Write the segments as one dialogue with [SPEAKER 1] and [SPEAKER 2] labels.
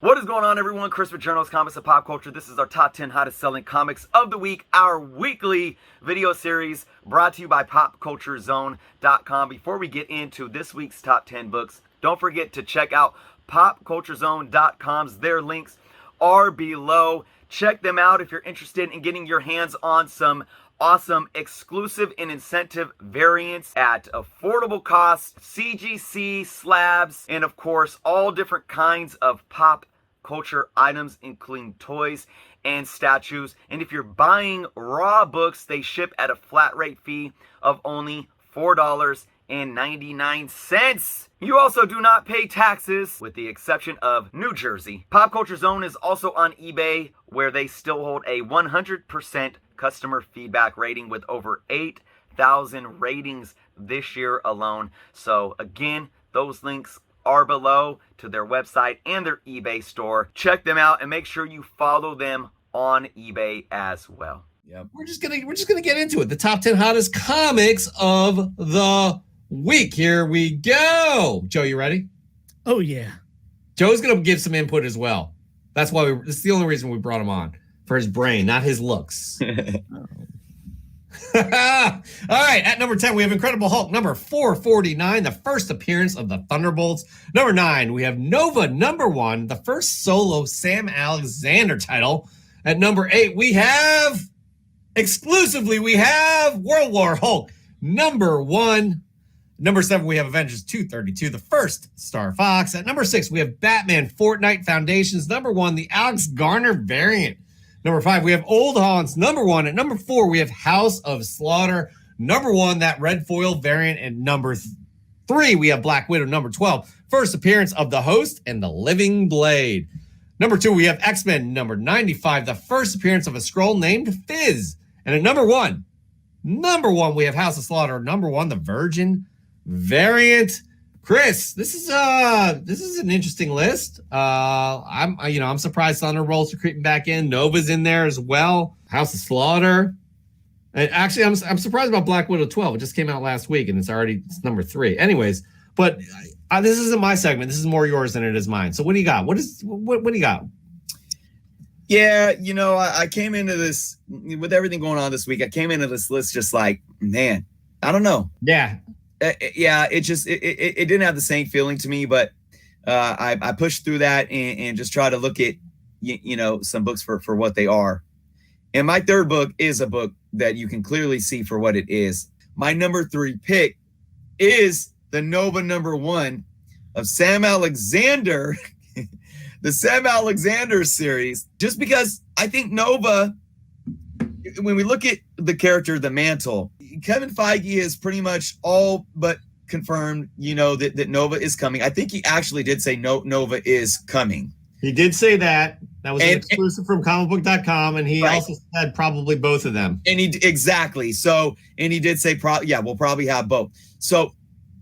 [SPEAKER 1] What is going on, everyone? Chris with Journals, Comics, and Pop Culture. This is our top 10 hottest selling comics of the week, our weekly video series brought to you by PopCultureZone.com. Before we get into this week's top 10 books, don't forget to check out PopCultureZone.com's. Their links are below. Check them out if you're interested in getting your hands on some awesome exclusive and incentive variants at affordable costs, CGC slabs, and of course all different kinds of pop culture items, including toys and statues. And if you're buying raw books, they ship at a flat rate fee of only $4.99. You also do not pay taxes, with the exception of New Jersey. Pop Culture Zone is also on eBay, where they still hold a 100% customer feedback rating with over 8,000 ratings this year alone. So again, those links are below to their website and their eBay store. Check them out and make sure you follow them on eBay as well.
[SPEAKER 2] Yep. We're just gonna get into it. The top 10 hottest comics of the week. Here we go. Joe, you ready?
[SPEAKER 3] Oh yeah.
[SPEAKER 2] Joe's gonna give some input as well. That's why this is the only reason we brought him on, for his brain, not his looks. All right, at number 10, we have Incredible Hulk, number 449, the first appearance of the Thunderbolts. Number 9, we have Nova, number 1, the first solo Sam Alexander title. At number 8, we have World War Hulk, number 1. Number 7, we have Avengers 232, the first Star Fox. At number 6, we have Batman Fortnite Foundations, number 1, the Alex Garner variant. Number 5, we have Old Haunts, number 1. At number 4, we have House of Slaughter, number 1, that red foil variant. And number 3, we have Black Widow, number 12, first appearance of the Host and the Living Blade. Number 2, we have X-Men, number 95, the first appearance of a Skrull named Fizz. And at number 1, we have House of Slaughter, number 1, the Virgin variant. Chris, this is an interesting list. I'm surprised Thunderbolts are creeping back in. Nova's in there as well. House of Slaughter. And actually, I'm surprised about Black Widow 12. It just came out last week, and it's number 3. Anyways, but this isn't my segment. This is more yours than it is mine. So what do you got? What do you got?
[SPEAKER 4] Yeah, I came into this with everything going on this week. I came into this list just like, man, I don't know.
[SPEAKER 2] Yeah.
[SPEAKER 4] It didn't have the same feeling to me, but I pushed through that and just try to look at some books for what they are. And my third book is a book that you can clearly see for what it is. My number 3 pick is the Nova number 1 of Sam Alexander, the Sam Alexander series, just because I think Nova, when we look at the character, the Mantle, Kevin Feige has pretty much all but confirmed, that Nova is coming. I think he actually did say Nova is coming.
[SPEAKER 2] He did say that. That was an exclusive from comicbook.com, and he also said probably both of them.
[SPEAKER 4] And exactly. So, and he did say, we'll probably have both. So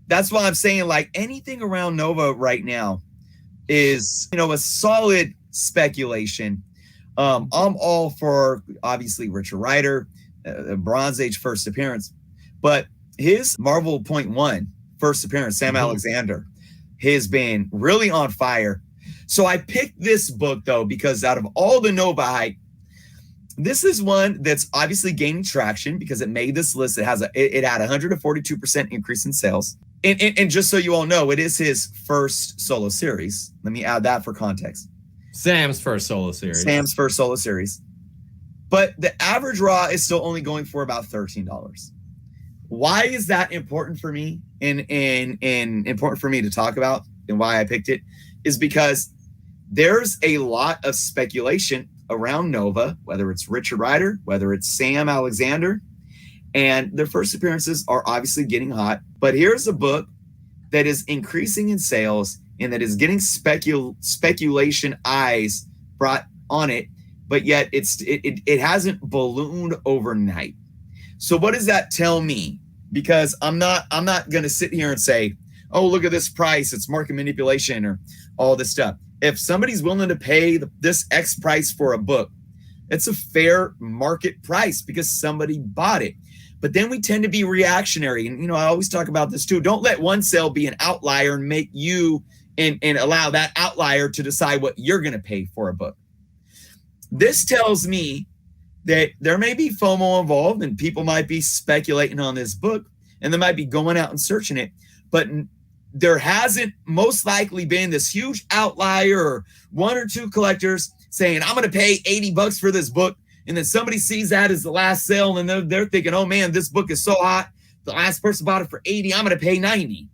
[SPEAKER 4] that's why I'm saying, like, anything around Nova right now is, a solid speculation. I'm all for, obviously, Richard Rider, Bronze Age first appearance, but his Marvel .1 first appearance, Sam Alexander, has been really on fire. So I picked this book, though, because out of all the Nova hype, this is one that's obviously gaining traction because it made this list. It had a 142% increase in sales. And just so you all know, it is his first solo series. Let me add that for context.
[SPEAKER 2] Sam's first solo series. But the average raw is still only going for about $13. Why is that important for me and important for me to talk about, and why I picked it is because there's a lot of speculation around Nova, whether it's Richard Rider, whether it's Sam Alexander, and their first appearances are obviously getting hot. But here's a book that is increasing in sales and that is getting speculation eyes brought on it, but yet it hasn't ballooned overnight. So what does that tell me? Because I'm not going to sit here and say, oh, look at this price, it's market manipulation or all this stuff. If somebody's willing to pay this X price for a book, it's a fair market price because somebody bought it. But then we tend to be reactionary. And, I always talk about this too. Don't let one sale be an outlier and make you
[SPEAKER 4] and allow that outlier to decide what you're going to pay for a book. This tells me that there may be FOMO involved and people might be speculating on this book and they might be going out and searching it, but there hasn't most likely been this huge outlier or one or two collectors saying, I'm going to pay $80 for this book. And then somebody sees that as the last sale and they're thinking, oh man, this book is so hot. The last person bought it for 80. I'm going to pay 90.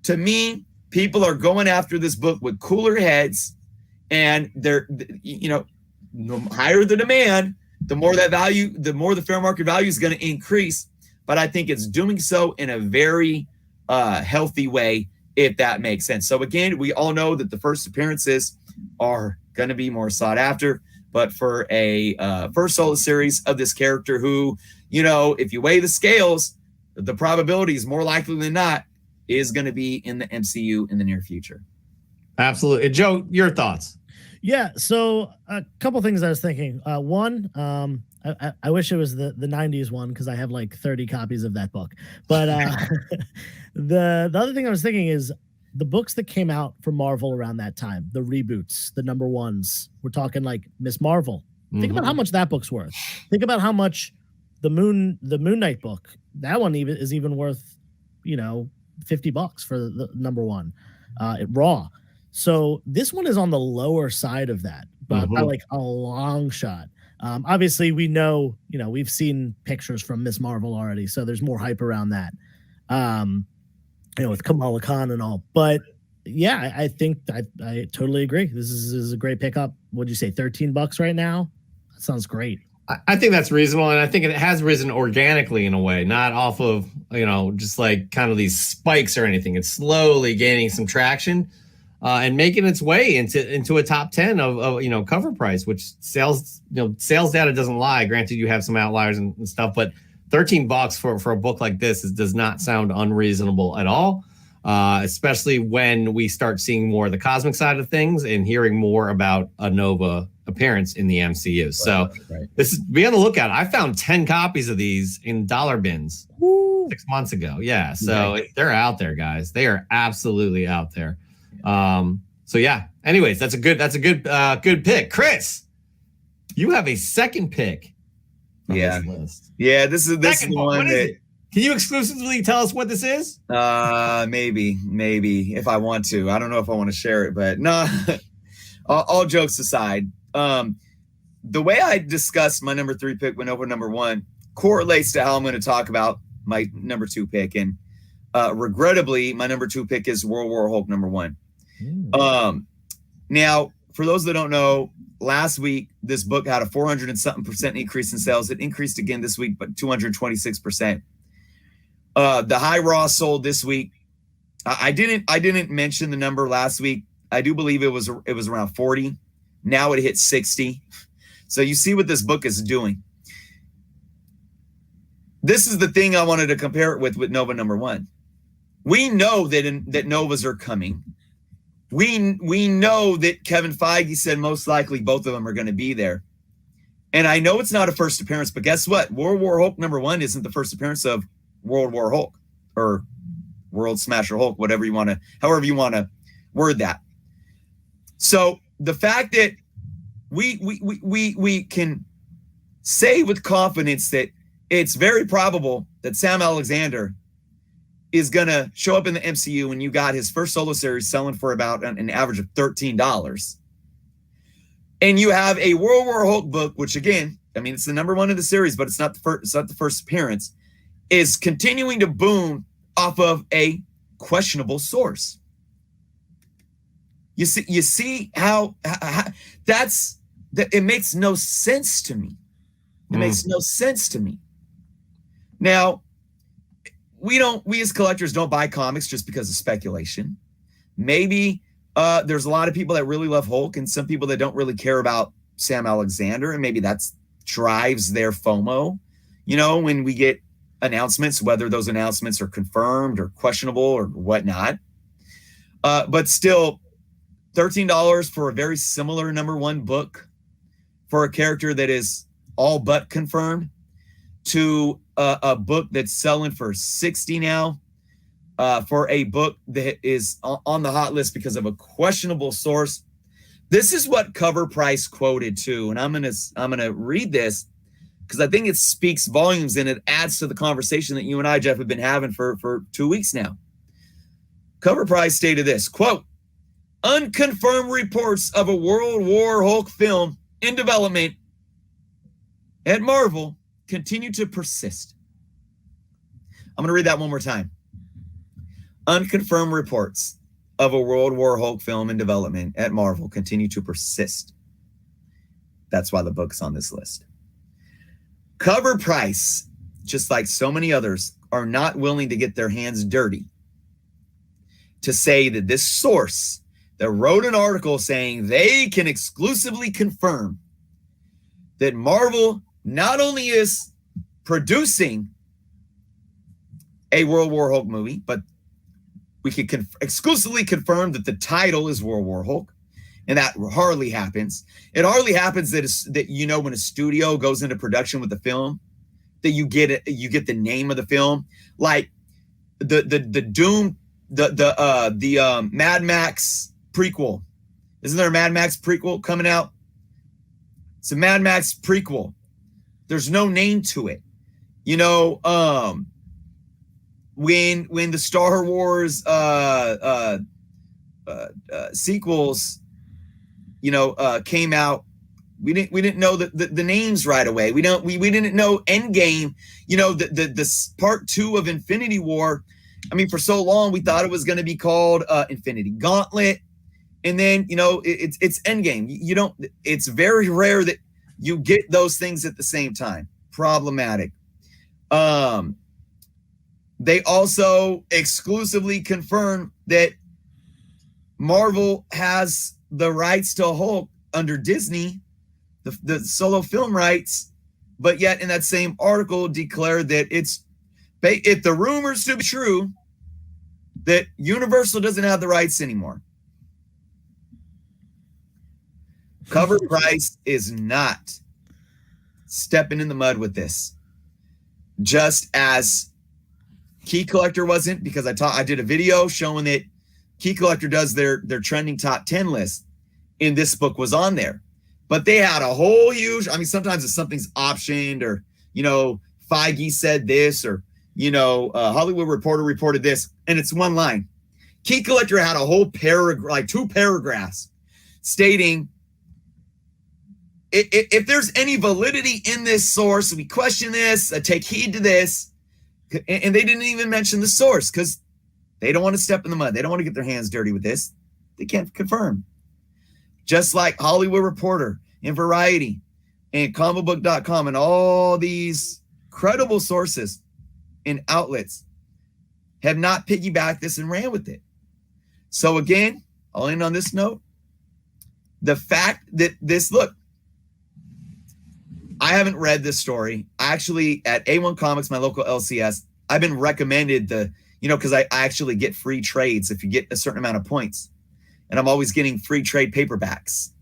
[SPEAKER 4] To me, people are going after this book with cooler heads, and they're, the higher the demand, the more that value, the more the fair market value is going to increase. But I think it's doing so in a very healthy way, if that makes sense. So again, we all know that the first appearances are going to be more sought after, but for a first solo series of this character who, if you weigh the scales, the probability is more likely than not is going to be in the MCU in the near future.
[SPEAKER 2] Absolutely. Joe, your thoughts?
[SPEAKER 3] Yeah. So a couple things I was thinking. One, I wish it was the 90s one because I have like 30 copies of that book. But the other thing I was thinking is the books that came out for Marvel around that time, the reboots, the number ones, we're talking like Miss Marvel. Think about how much that book's worth. Think about how much the Moon Knight book, that one is even worth, $50 for the number one, raw. So this one is on the lower side of that, but by like a long shot. Obviously, we know, we've seen pictures from Miss Marvel already, so there's more hype around that, with Kamala Khan and all. But yeah, I think I totally agree. This is a great pickup. What'd you say, $13 right now? That sounds great.
[SPEAKER 2] I think that's reasonable, and I think it has risen organically in a way, not off of, just like kind of these spikes or anything. It's slowly gaining some traction. And making its way into a top 10 of cover price, which sales data doesn't lie. Granted, you have some outliers and stuff, but $13 for a book like this does not sound unreasonable at all. Especially when we start seeing more of the cosmic side of things and hearing more about a Nova appearance in the MCU. So this is, be on the lookout. I found 10 copies of these in dollar bins 6 months ago. Yeah, so they're out there, guys. They are absolutely out there. So yeah, anyways, that's a good pick. Chris, you have a second pick.
[SPEAKER 4] Yeah.
[SPEAKER 2] This list.
[SPEAKER 4] Yeah. This is one that,
[SPEAKER 2] can you exclusively tell us what this is?
[SPEAKER 4] Maybe if I want to. I don't know if I want to share it, but no, all jokes aside, the way I discussed my number 3 pick went over number 1 correlates to how I'm going to talk about my number 2 pick. And, regrettably, my number 2 pick is World War Hulk number 1. Now, for those that don't know, last week this book had a 400 and something% increase in sales. It increased again this week, but 226%. The high raw sold this week. I didn't mention the number last week. I do believe it was around 40. Now it hit 60. So you see what this book is doing. This is the thing I wanted to compare it with Nova number 1. We know that Novas are coming. We know that Kevin Feige said most likely both of them are going to be there. And I know it's not a first appearance, but guess what? World War Hulk number 1 isn't the first appearance of World War Hulk or World Smasher Hulk, however you want to word that. So the fact that we can say with confidence that it's very probable that Sam Alexander is going to show up in the MCU when you got his first solo series selling for about an average of $13. And you have a World War Hulk book, which again, I mean, it's the number 1 in the series, but it's not the first appearance, is continuing to boom off of a questionable source. You see how it makes no sense to me. It makes no sense to me. Now, we as collectors don't buy comics just because of speculation. Maybe there's a lot of people that really love Hulk and some people that don't really care about Sam Alexander, and maybe that drives their FOMO. When we get announcements, whether those announcements are confirmed or questionable or whatnot. But still, $13 for a very similar number 1 book for a character that is all but confirmed to a book that's selling for $60 now. for a book that is on the hot list because of a questionable source. This is what Cover Price quoted too, and I'm gonna read this because I think it speaks volumes and it adds to the conversation that you and I, Jeff, have been having for 2 weeks now. Cover Price stated this, quote, unconfirmed reports of a World War Hulk film in development at Marvel continue to persist. I'm going to read that one more time. Unconfirmed reports of a World War Hulk film in development at Marvel continue to persist. That's why the book's on this list. Cover Price, just like so many others, are not willing to get their hands dirty to say that this source that wrote an article saying they can exclusively confirm that Marvel not only is producing a World War Hulk movie, but we could exclusively confirm that the title is World War Hulk, and that hardly happens. It hardly happens that you know when a studio goes into production with the film, that you get the name of the film, like the Doom, the Mad Max prequel. Isn't there a Mad Max prequel coming out? It's a Mad Max prequel. There's no name to it. You know, when the Star Wars sequels, you know, came out, we didn't know the names right away. We didn't know Endgame. You know, the part 2 of Infinity War. I mean, for so long we thought it was going to be called Infinity Gauntlet, and then you know it's Endgame. You don't. It's very rare that you get those things at the same time. Problematic. They also exclusively confirm that Marvel has the rights to Hulk under Disney, the solo film rights, but yet in that same article declared that if the rumors to be true, that Universal doesn't have the rights anymore. Cover Price is not stepping in the mud with this. Just as Key Collector wasn't, because I did a video showing that Key Collector does their trending top 10 list, and this book was on there. But they had a whole huge, I mean, sometimes if something's optioned, or, you know, Feige said this, or, you know, Hollywood Reporter reported this, and it's one line. Key Collector had a whole paragraph, like 2 paragraphs, stating if there's any validity in this source, we question this, take heed to this. And they didn't even mention the source because they don't want to step in the mud. They don't want to get their hands dirty with this. They can't confirm. Just like Hollywood Reporter and Variety and comicbook.com and all these credible sources and outlets have not piggybacked this and ran with it. So again, I'll end on this note. The fact that look, I haven't read this story. Actually, at A1 Comics, my local LCS, I've been recommended because I actually get free trades if you get a certain amount of points. And I'm always getting free trade paperbacks.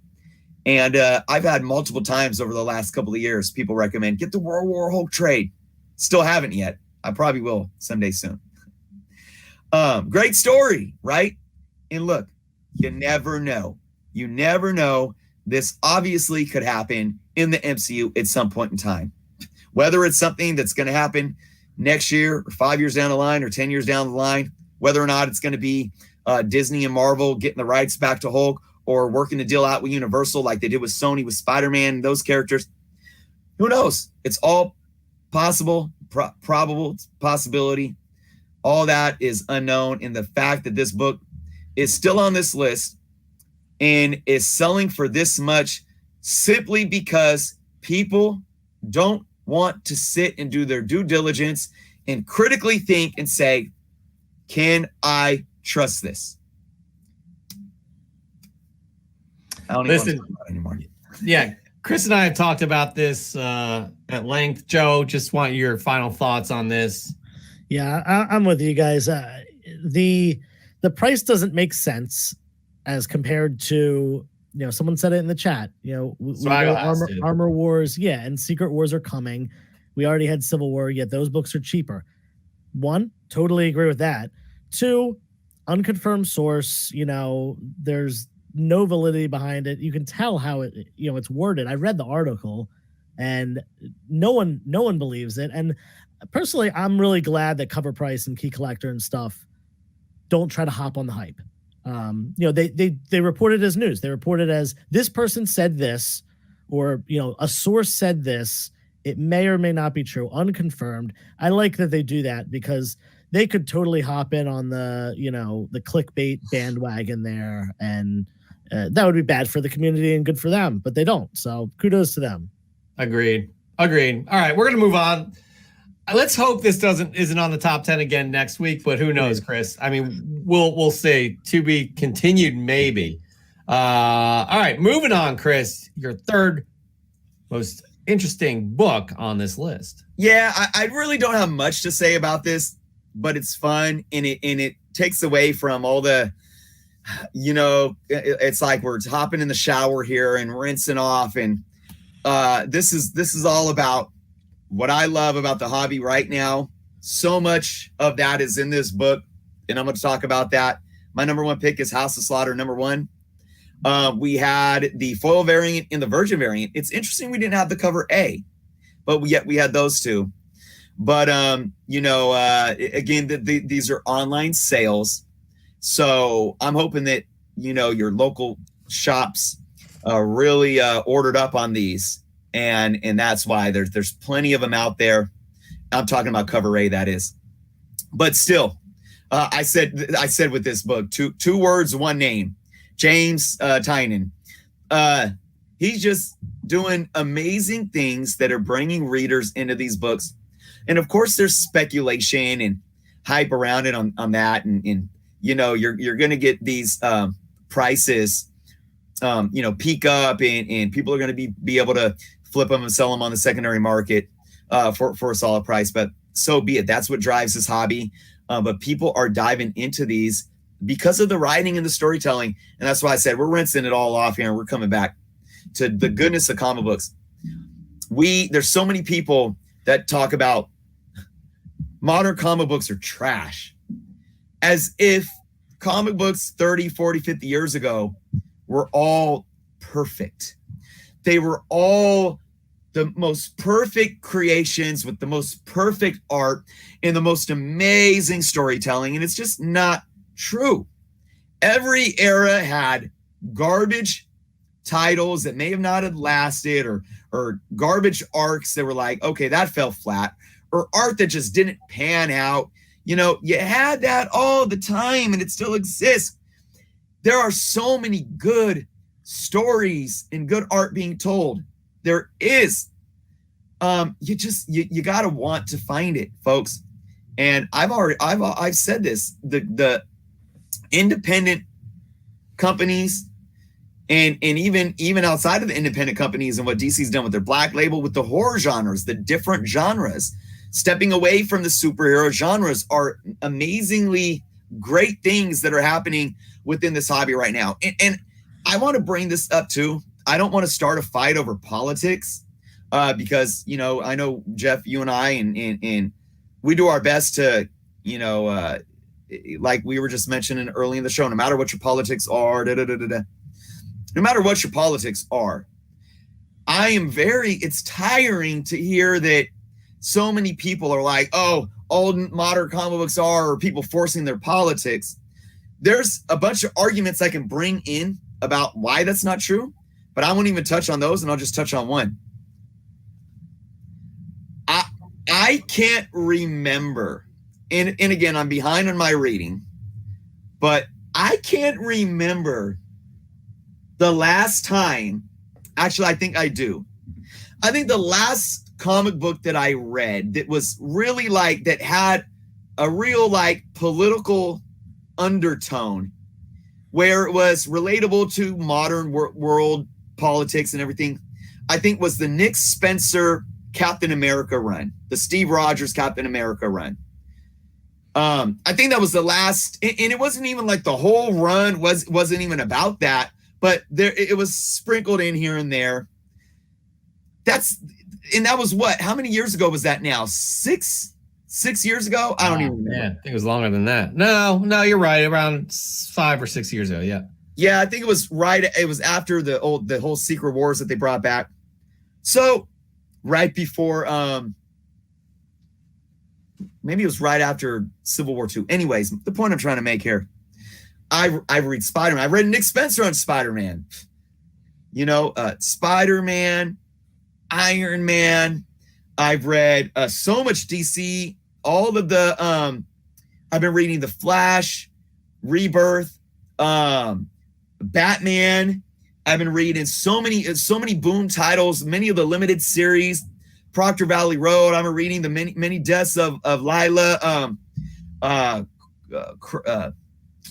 [SPEAKER 4] And I've had multiple times over the last couple of years, people recommend, get the World War Hulk trade. Still haven't yet. I probably will someday soon. Great story, right? And look, you never know. You never know. This obviously could happen in the MCU at some point in time. Whether it's something that's going to happen next year or 5 years down the line or 10 years down the line, whether or not it's going to be Disney and Marvel getting the rights back to Hulk or working the deal out with Universal like they did with Sony with Spider-Man and those characters. Who knows? It's all possible, probable possibility. All that is unknown. And the fact that this book is still on this list and is selling for this much simply because people don't want to sit and do their due diligence and critically think and say, can I trust this? I don't even want to talk about it anymore.
[SPEAKER 2] Yeah, Chris and I have talked about this at length. Joe, just want your final thoughts on this.
[SPEAKER 3] Yeah, I'm with you guys. The price doesn't make sense as compared to, someone said it in the chat, we know Armor Wars, and Secret Wars are coming. We already had Civil War, yet those books are cheaper. One, totally agree with that. 2, unconfirmed source. There's no validity behind it. You can tell how it's worded. I read the article, and no one believes it. And personally, I'm really glad that Cover Price and Key Collector and stuff don't try to hop on the hype. They report it as news. They report it as this person said this, or a source said this. It may or may not be true, unconfirmed. I like that they do that because they could totally hop in on the clickbait bandwagon there, and that would be bad for the community and good for them, but they don't. So kudos to them.
[SPEAKER 2] Agreed. All right, we're gonna move on. Let's hope this isn't on the top 10 again next week, but who knows, Chris? I mean, we'll see. To be continued, maybe. All right, moving on, Chris. Your third most interesting book on this list.
[SPEAKER 4] Yeah, I really don't have much to say about this, but it's fun, and it takes away from all the, it's like we're hopping in the shower here and rinsing off, and this is all about what I love about the hobby right now. So much of that is in this book, and I'm going to talk about that. My number 1 pick is House of Slaughter #1. We had the foil variant and the virgin variant. It's interesting we didn't have the cover A, but yet we had those two. But again, these are online sales, so I'm hoping that your local shops really ordered up on these. And that's why there's plenty of them out there. I'm talking about cover A, that is. But still, I said with this book, two words, one name, James Tynion. He's just doing amazing things that are bringing readers into these books. And of course, there's speculation and hype around it on that. And you're going to get these prices, peak up, and people are going to be able to flip them and sell them on the secondary market for a solid price. But so be it. That's what drives this hobby. But people are diving into these because of the writing and the storytelling. And that's why I said we're rinsing it all off here, and we're coming back to the goodness of comic books. There's so many people that talk about modern comic books are trash, as if comic books 30, 40, 50 years ago were all perfect. They were all the most perfect creations with the most perfect art and the most amazing storytelling. And it's just not true. Every era had garbage titles that may have not have lasted, or garbage arcs that were like, okay, that fell flat, or art that just didn't pan out. You had that all the time, and it still exists. There are so many good stories and good art being told. There is. You got to want to find it, folks. And I've said this, the independent companies and even outside of the independent companies and what DC's done with their Black Label, with the horror genres, the different genres, stepping away from the superhero genres are amazingly great things that are happening within this hobby right now. And I want to bring this up too. I don't want to start a fight over politics because, I know, Jeff, you and I, and we do our best to, like we were just mentioning early in the show, no matter what your politics are, no matter what your politics are, it's tiring to hear that so many people are like, oh, all modern comic books or people forcing their politics. There's a bunch of arguments I can bring in about why that's not true, but I won't even touch on those, and I'll just touch on one. I can't remember, and again, I'm behind on my reading, but I can't remember the last time. Actually, I think I do. I think the last comic book that I read that was really that had a real political undertone, where it was relatable to modern world politics and everything, I think was the Nick Spencer Captain America run, the Steve Rogers Captain America run. I think that was the last, and it wasn't even the whole run wasn't even about that, but it was sprinkled in here and there. That was what? How many years ago was that now? 6, 6 years ago. I don't even remember.
[SPEAKER 2] Yeah, I think it was longer than that. No, you're right. Around 5 or 6 years ago. Yeah.
[SPEAKER 4] Yeah, I think it was right. It was after the whole Secret Wars that they brought back. So right before, maybe it was right after Civil War II. Anyways, the point I'm trying to make here, I read Spider-Man. I read Nick Spencer on Spider-Man. You know, Spider-Man, Iron Man. I've read so much DC. All of the I've been reading The Flash, Rebirth, Batman. I've been reading so many Boom titles, many of the limited series, Proctor Valley Road. I'm reading the many deaths of Lila.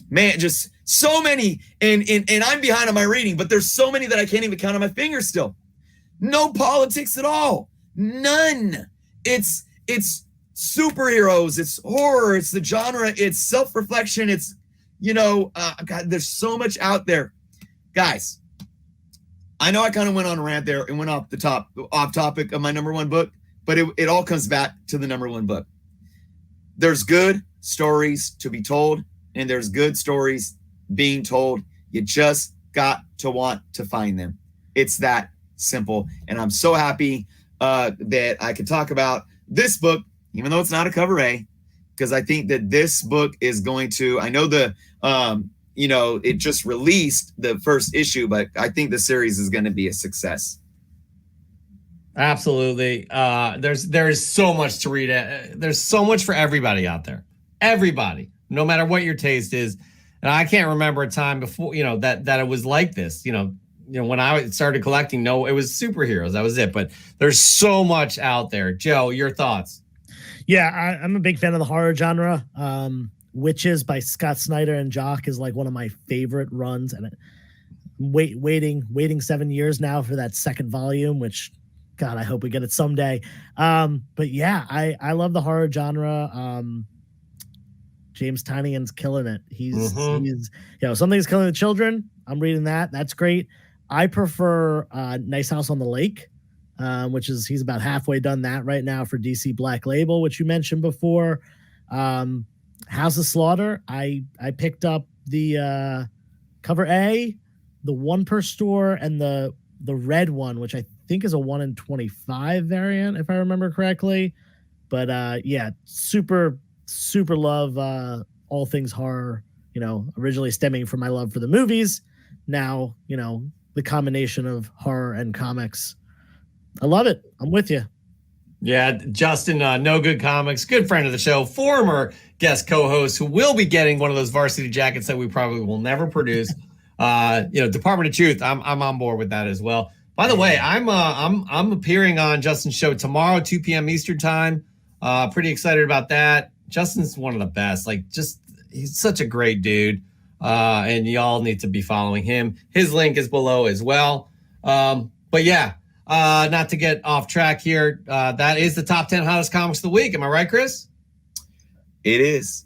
[SPEAKER 4] Man, just so many, and I'm behind on my reading, but there's so many that I can't even count on my fingers still. No politics at all, none. It's superheroes, it's horror, it's the genre, it's self-reflection, it's God, there's so much out there, guys. I know I kind of went on a rant there and went off topic of my number one book, but it all comes back to the number one book. There's good stories to be told, and there's good stories being told. You just got to want to find them. It's that simple. And I'm so happy that I could talk about this book, even though it's not a cover A, because I think that this book is going to, I know it just released the first issue, but I think the series is going to be a success.
[SPEAKER 2] Absolutely. There is so much to read. There's so much for everybody out there. Everybody, no matter what your taste is. And I can't remember a time before, that it was like this. When I started collecting, it was superheroes. That was it. But there's so much out there. Joe, your thoughts?
[SPEAKER 3] Yeah, I'm a big fan of the horror genre. Witches by Scott Snyder and Jock is like one of my favorite runs, and waiting 7 years now for that second volume, which God, I hope we get it someday. But yeah, I love the horror genre. James Tynion's killing it. He's something's killing the children. I'm reading that. That's great. I prefer Nice House on the Lake, which is he's about halfway done that right now for DC Black Label, which you mentioned before. House of Slaughter, I picked up the cover A, the one per store, and the red one, which I think is a 1 in 25 variant, if I remember correctly. But yeah, super love all things horror, originally stemming from my love for the movies. Now, the combination of horror and comics. I love it. I'm with you.
[SPEAKER 2] Yeah, Justin, No Good Comics, good friend of the show, former guest co-host, who will be getting one of those varsity jackets that we probably will never produce. Department of Truth, I'm on board with that as well. By the way, I'm appearing on Justin's show tomorrow, 2 p.m. Eastern time. Pretty excited about that. Justin's one of the best. He's such a great dude, and y'all need to be following him. His link is below as well. But yeah. Not to get off track here, that is the top 10 hottest comics of the week. Am I right, Chris?
[SPEAKER 4] It is.